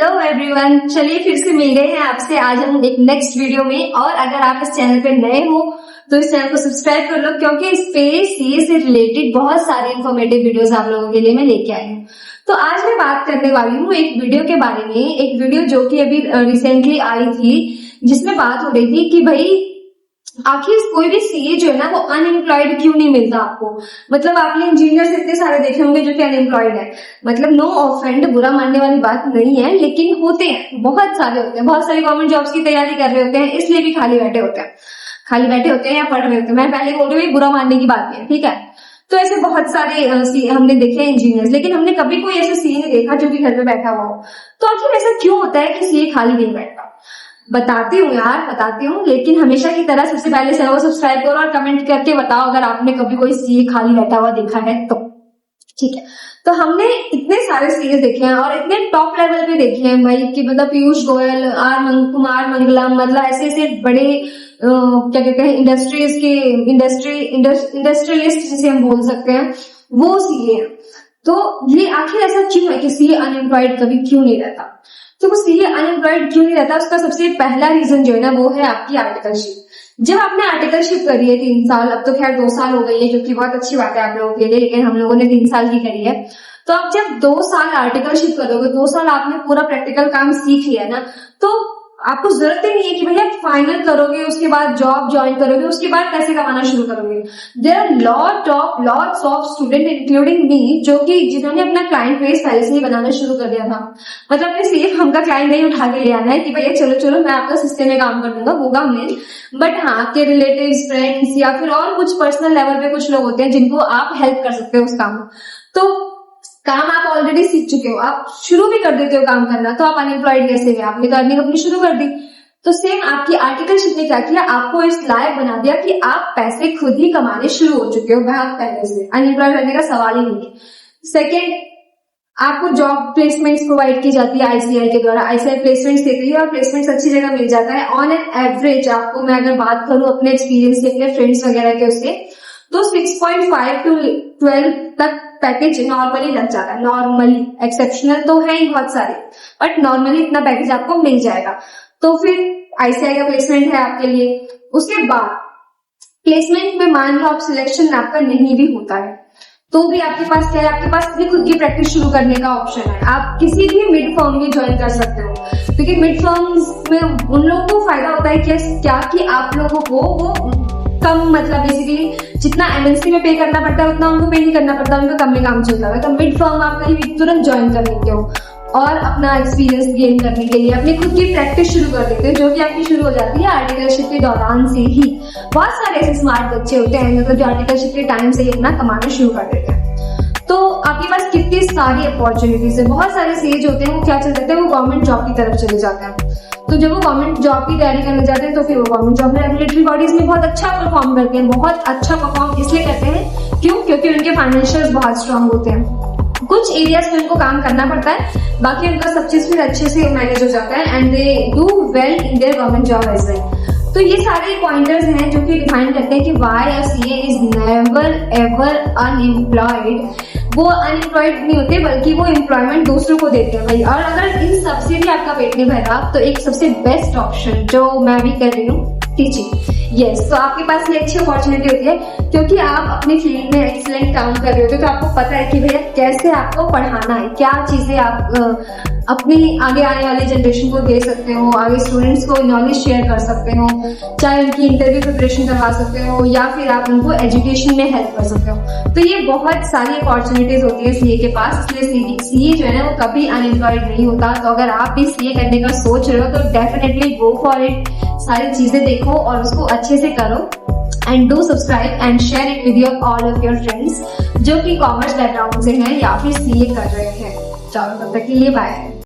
Hello everyone, चलिए फिर से मिल गए हैं आपसे आज हम एक नेक्स्ट वीडियो में। और अगर आप इस चैनल पे नए हो तो इस चैनल को सब्सक्राइब कर लो, क्योंकि इस पे सीए से रिलेटेड बहुत सारे इन्फॉर्मेटिव वीडियोस आप लोगों के लिए मैं लेके आई हूँ। तो आज मैं बात करने वाली हूँ एक वीडियो के बारे में, एक वीडियो जो कि अभी रिसेंटली आई थी, जिसमें बात हो रही थी कि भाई आखिर कोई भी सीए जो है ना वो अनएम्प्लॉयड क्यों नहीं मिलता आपको। मतलब आपने इंजीनियर्स इतने सारे देखे होंगे जो कि अनएम्प्लॉयड है। मतलब नो ऑफेंड, बुरा मानने वाली बात नहीं है, लेकिन होते हैं, बहुत सारे होते हैं। बहुत सारी गवर्नमेंट जॉब्स की तैयारी कर रहे होते हैं, इसलिए भी खाली बैठे होते हैं या पढ़ रहे होते हैं। मैं पहले बोल रही हूँ बुरा मानने की बात नहीं है, ठीक है। तो ऐसे बहुत सारे हमने देखे इंजीनियर्स, लेकिन हमने कभी कोई ऐसा सीए नहीं देखा जो कि घर में बैठा हुआ हो। तो आखिर ऐसा क्यों होता है कि सीए खाली नहीं बैठता? बताती हूँ, लेकिन हमेशा की तरह सबसे पहले चैनल को सब्सक्राइब करो और कमेंट करके बताओ अगर आपने कभी कोई सीए खाली बैठा हुआ देखा है तो, ठीक है। तो हमने इतने सारे सीए देखे हैं और इतने टॉप लेवल पे देखे हैं भाई, कि मतलब पीयूष गोयल, कुमार मंगलम, मतलब ऐसे ऐसे बड़े क्या कहते हैं इंडस्ट्रियलिस्ट जिसे हम बोल सकते हैं, वो सीए हैं। तो ये आखिर ऐसा क्यों है कि सीए अनएम्प्लॉयड कभी क्यों नहीं रहता? तो वो सीए अनएम्प्लॉयड क्यों नहीं रहता, उसका सबसे पहला रीजन जो है ना वो है आपकी आर्टिकलशिप। जब आपने आर्टिकलशिप करी है 3 साल, अब तो खैर 2 साल हो गई है, जो कि बहुत अच्छी बात है आप लोगों के लिए, लेकिन हम लोगों ने 3 साल की करी है। तो आप जब 2 साल आर्टिकलशिप करोगे, 2 साल आपने पूरा प्रैक्टिकल काम सीख लिया ना, तो आपको जरूरत ही नहीं है कि भैया फाइनल करोगे उसके बाद जॉब ज्वाइन करोगे उसके बाद पैसे कमाना शुरू करोगे। There are lots of student including me जो कि जिन्होंने अपना क्लाइंट बेस पहले से ही बनाना शुरू कर दिया था। मतलब अपने सिर्फ हमका क्लाइंट नहीं उठा के ले आना है कि भैया चलो मैं आपका सिस्टम में काम कर दूंगा, होगा नहीं। बट हाँ, आपके रिलेटिव्स, फ्रेंड्स या फिर और कुछ पर्सनल लेवल पे कुछ लोग होते हैं जिनको आप हेल्प कर सकते हो उस काम में। तो काम आप ऑलरेडी सीख चुके हो, आप शुरू भी कर देते हो काम करना, तो आप अनएम्प्लॉयड कैसे हैं? आपने तो अर्निंग अपनी शुरू कर दी। तो सेम आपकी आर्टिकलशिप ने क्या किया, आपको इस लायक बना दिया कि आप पैसे खुद ही कमाने शुरू हो चुके हो बहुत पहले से। अनएम्प्लॉयड रहने का सवाल ही नहीं है। सेकेंड, आपको जॉब प्लेसमेंट्स प्रोवाइड की जाती है आईसीआई के द्वारा। आईसीआई प्लेसमेंट्स देती है और प्लेसमेंट्स अच्छी जगह मिल जाता है। ऑन एन एवरेज आपको मैं अगर बात करूं अपने एक्सपीरियंस के, अपने फ्रेंड्स वगैरह के उसके, तो 6.5 to 12 तक पैकेज नॉर्मली लग जाता है। नॉर्मली, एक्सेप्शनल तो है ही बहुत सारे, बट नॉर्मली इतना पैकेज आपको मिल जाएगा। तो फिर आईसीआई का प्लेसमेंट है आपके लिए। उसके बाद प्लेसमेंट में मान लो आप सिलेक्शन आपका नहीं भी होता है, तो भी आपके पास क्या है, आपके पास भी खुद की प्रैक्टिस शुरू करने का ऑप्शन है। आप किसी भी मिड फर्म में ज्वाइन कर सकते हो, क्योंकि मिड फर्म्स में उन लोगों को फायदा होता है क्या कि आप लोगों को वो कम, मतलब बेसिकली जितना एमएनसी में पे करना पड़ता है उतना उनको पे नहीं करना पड़ता, उनको कम में काम चलता है। तो मिड फर्म आप कहीं भी तुरंत ज्वाइन कर लेते हो और अपना एक्सपीरियंस गेन करने के लिए अपनी खुद की प्रैक्टिस शुरू कर देते हो, जो कि आपकी शुरू हो जाती है आर्टिकलशिप के दौरान से ही। बहुत सारे ऐसे स्मार्ट बच्चे होते हैं मतलब जो आर्टिकलशिप के टाइम से ही अपना कमाना शुरू कर देते हैं। तो आपके पास कितनी सारी अपॉर्चुनिटीज है। बहुत सारे सीए होते हैं वो क्या चल जाते हैं, वो गवर्नमेंट जॉब की तरफ चले जाते हैं। तो जब वो गवर्नमेंट जॉब की तैयारी करने जाते हैं तो फिर वो गवर्नमेंट जॉब में रेगुलेटरी बॉडीज में बहुत अच्छा परफॉर्म करते हैं। बहुत अच्छा परफॉर्म इसलिए करते हैं क्योंकि उनके फाइनेंशियल्स बहुत स्ट्रांग होते हैं। कुछ एरियाज में उनको काम करना पड़ता है, बाकी उनका सब चीज फिर अच्छे से मैनेज हो जाता है and they do well in their government job as well. तो ये सारे पॉइंटर्स हैं जो कि डिफाइन करते हैं कि why a CA is never ever unemployed. वो अनएम्प्लॉयड नहीं होते, बल्कि वो एम्प्लॉयमेंट दूसरों को देते हैं भाई। और अगर इन सबसे भी आपका पेट नहीं भर रहा तो एक सबसे बेस्ट ऑप्शन जो मैं भी कर रही हूँ, टीचिंग। यस, तो आपके पास ये अच्छी अपॉर्चुनिटी होती है क्योंकि आप अपनी फील्ड में एक्सीलेंट काम कर रहे होते हो, तो आपको पता है कि भैया कैसे आपको पढ़ाना है, क्या चीजें आप अपनी आगे आने वाली जनरेशन को दे सकते हो, आगे स्टूडेंट्स को नॉलेज शेयर कर सकते हो, चाहे उनकी इंटरव्यू प्रिपरेशन करवा सकते हो या फिर आप उनको एजुकेशन में हेल्प कर सकते हो। तो ये बहुत सारी अपॉर्चुनिटीज होती है सीए के पास, इसलिए सीए जो है ना वो कभी अनएम्प्लॉयड नहीं होता। तो अगर आप भी सीए करने का सोच रहे हो तो डेफिनेटली गो फॉर इट। सारी चीजें देखो और उसको अच्छे से करो and do subscribe and share it with your all of your friends जो कि कॉमर्स बैकग्राउंड से हैं या फिर सीए कर रहे हैं। चलो तब तक के लिए बाय।